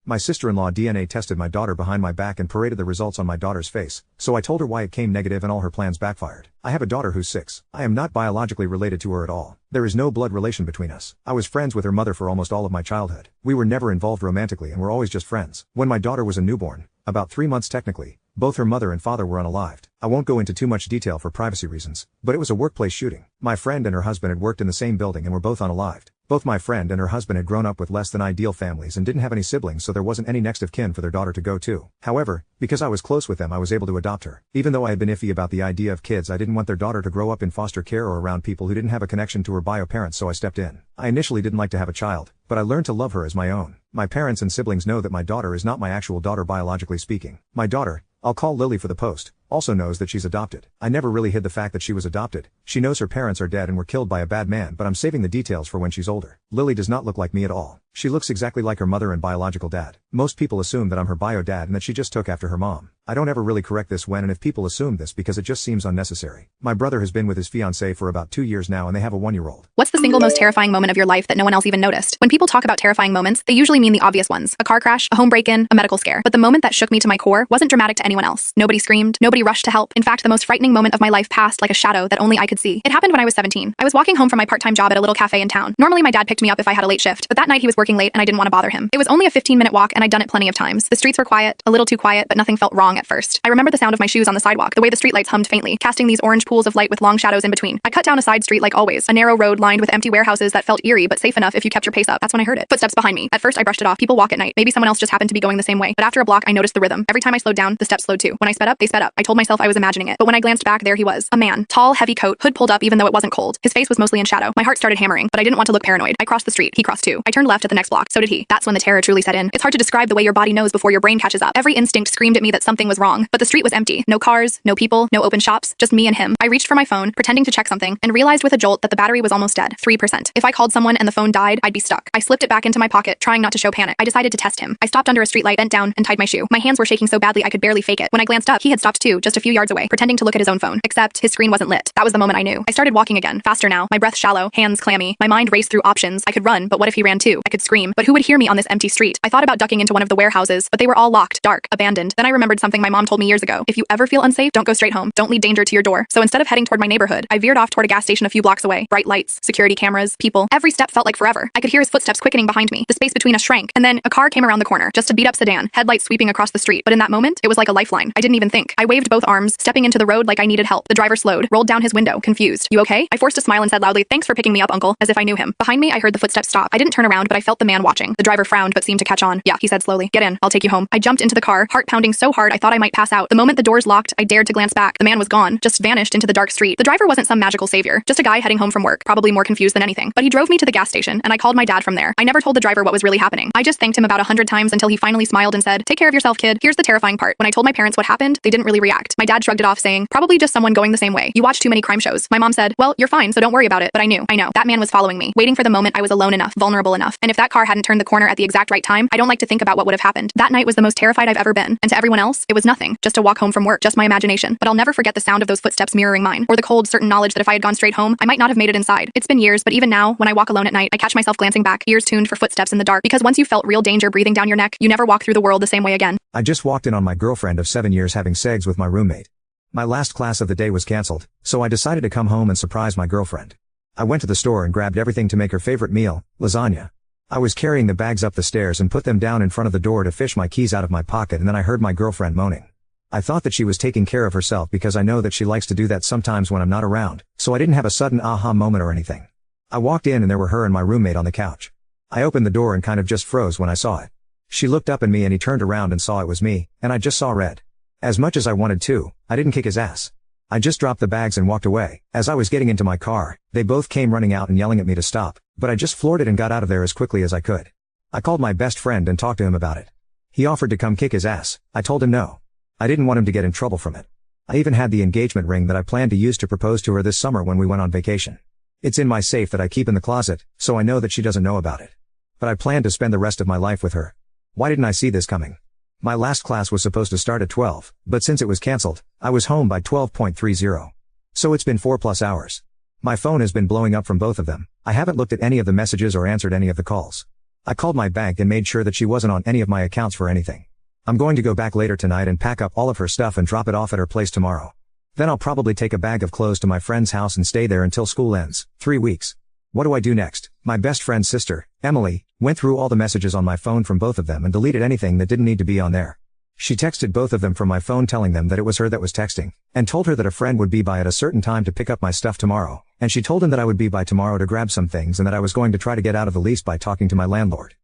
My sister-in-law DNA tested my daughter behind my back and paraded the results on my daughter's face, so I told her why it came negative and all her plans backfired. I have a daughter who's 6. I am not biologically related to her at all. There is no blood relation between us. I was friends with her mother for almost all of my childhood. We were never involved romantically and were always just friends. When my daughter was a newborn, about 3 months technically, both her mother and father were unalived. I won't go into too much detail for privacy reasons, but it was a workplace shooting. My friend and her husband had worked in the same building and were both unalived. Both my friend and her husband had grown up with less than ideal families and didn't have any siblings, so there wasn't any next of kin for their daughter to go to. However, because I was close with them, I was able to adopt her. Even though I had been iffy about the idea of kids, I didn't want their daughter to grow up in foster care or around people who didn't have a connection to her bio parents, so I stepped in. I initially didn't like to have a child, but I learned to love her as my own. My parents and siblings know that my daughter is not my actual daughter biologically speaking. My daughter, I'll call Lily for the post, also knows that she's adopted. I never really hid the fact that she was adopted. She knows her parents are dead and were killed by a bad man, but I'm saving the details for when she's older. Lily does not look like me at all. She looks exactly like her mother and biological dad. Most people assume that I'm her bio dad and that she just took after her mom. I don't ever really correct this when and if people assume this because it just seems unnecessary. My brother has been with his fiancée for about 2 years now and they have a 1-year-old. What's the single most terrifying moment of your life that no one else even noticed? When people talk about terrifying moments, they usually mean the obvious ones. A car crash, a home break-in, a medical scare. But the moment that shook me to my core wasn't dramatic to anyone else. Nobody screamed, nobody rushed to help. In fact, the most frightening moment of my life passed like a shadow that only I could see. It happened when I was 17. I was walking home from my part-time job at a little cafe in town. Normally my dad picked me up if I had a late shift, but that night he was working late and I didn't want to bother him. It was only a 15-minute walk and I'd done it plenty of times. The streets were quiet, a little too quiet, but nothing felt wrong at first. I remember the sound of my shoes on the sidewalk, the way the streetlights hummed faintly, casting these orange pools of light with long shadows in between. I cut down a side street like always, a narrow road lined with empty warehouses that felt eerie but safe enough if you kept your pace up. That's when I heard it. Footsteps behind me. At first I brushed it off. People walk at night. Maybe someone else just happened to be going the same way. But after a block I noticed the rhythm. Every time I slowed down, the steps slowed too. When I sped up, they sped up. I told myself I was imagining it. But when I glanced back, there he was. A man. Tall, heavy coat, hood pulled up even though it wasn't cold. His face was mostly in shadow. My heart started hammering, but I didn't want to look paranoid. I crossed the street. He crossed too. I turned left at the next block. So did he. That's when the terror truly set in. It's hard to describe the way your body knows before your brain catches up. Every instinct screamed at me that something was wrong. But the street was empty. No cars, no people, no open shops, just me and him. I reached for my phone, pretending to check something, and realized with a jolt that the battery was almost dead. 3%. If I called someone and the phone died, I'd be stuck. I slipped it back into my pocket, trying not to show panic. I decided to test him. I stopped under a streetlight, bent down, and tied my shoe. My hands were shaking so badly I could barely fake it. When I glanced up, he had stopped too, just a few yards away, pretending to look at his own phone. Except his screen wasn't lit. That was the moment I knew. I started walking again, faster now, my breath shallow, hands clammy. My mind raced through options. I could run, but what if he ran too? I could scream, but who would hear me on this empty street? I thought about ducking into one of the warehouses, but they were all locked, dark, abandoned. Then I remembered something my mom told me years ago. If you ever feel unsafe, don't go straight home. Don't lead danger to your door. So instead of heading toward my neighborhood, I veered off toward a gas station a few blocks away. Bright lights, security cameras, people. Every step felt like forever. I could hear his footsteps quickening behind me. The space between us shrank, and then a car came around the corner, just a beat-up sedan, headlights sweeping across the street. But in that moment, it was like a lifeline. I didn't even think. I waved both arms, stepping into the road like I needed help. The driver slowed, rolled down his window, confused. You okay? I forced a smile and said loudly, "Thanks for picking me up, uncle," as if I knew him. Behind me, I heard the footsteps stop. I didn't turn around, but I felt the man watching. The driver frowned, but seemed to catch on. "Yeah," he said slowly. "Get in. I'll take you home." I jumped into the car, heart pounding so hard I thought I might pass out. The moment the doors locked, I dared to glance back. The man was gone, just vanished into the dark street. The driver wasn't some magical savior, just a guy heading home from work, probably more confused than anything. But he drove me to the gas station, and I called my dad from there. I never told the driver what was really happening. I just thanked him about 100 times until he finally smiled and said, "Take care of yourself, kid." Here's the terrifying part. When I told my parents what happened, they didn't really react. My dad shrugged it off, saying, "Probably just someone going the same way. You watch too many crime shows." My mom said, "Well, you're fine, so don't worry about it." But I knew. That man was following me, waiting for the moment I was alone enough, vulnerable enough. And if that car hadn't turned the corner at the exact right time, I don't like to think about what would have happened. That night was the most terrified I've ever been. And to everyone else, it was nothing. Just a walk home from work, just my imagination. But I'll never forget the sound of those footsteps mirroring mine, or the cold, certain knowledge that if I had gone straight home, I might not have made it inside. It's been years, but even now, when I walk alone at night, I catch myself glancing back, ears tuned for footsteps in the dark, because once you felt real danger breathing down your neck, you never walk through the world the same way again. I just walked in on my girlfriend of 7 years having segs with my roommate. My last class of the day was cancelled, so I decided to come home and surprise my girlfriend. I went to the store and grabbed everything to make her favorite meal, lasagna. I was carrying the bags up the stairs and put them down in front of the door to fish my keys out of my pocket, and then I heard my girlfriend moaning. I thought that she was taking care of herself because I know that she likes to do that sometimes when I'm not around, so I didn't have a sudden aha moment or anything. I walked in and there were her and my roommate on the couch. I opened the door and kind of just froze when I saw it. She looked up at me and he turned around and saw it was me, and I just saw red. As much as I wanted to, I didn't kick his ass. I just dropped the bags and walked away. As I was getting into my car, they both came running out and yelling at me to stop, but I just floored it and got out of there as quickly as I could. I called my best friend and talked to him about it. He offered to come kick his ass. I told him no. I didn't want him to get in trouble from it. I even had the engagement ring that I planned to use to propose to her this summer when we went on vacation. It's in my safe that I keep in the closet, so I know that she doesn't know about it. But I plan to spend the rest of my life with her. Why didn't I see this coming? My last class was supposed to start at 12, but since it was cancelled, I was home by 12:30. So it's been 4+ hours. My phone has been blowing up from both of them. I haven't looked at any of the messages or answered any of the calls. I called my bank and made sure that she wasn't on any of my accounts for anything. I'm going to go back later tonight and pack up all of her stuff and drop it off at her place tomorrow. Then I'll probably take a bag of clothes to my friend's house and stay there until school ends. 3 weeks. What do I do next? My best friend's sister, Emily, went through all the messages on my phone from both of them and deleted anything that didn't need to be on there. She texted both of them from my phone telling them that it was her that was texting, and told her that a friend would be by at a certain time to pick up my stuff tomorrow, and she told him that I would be by tomorrow to grab some things and that I was going to try to get out of the lease by talking to my landlord.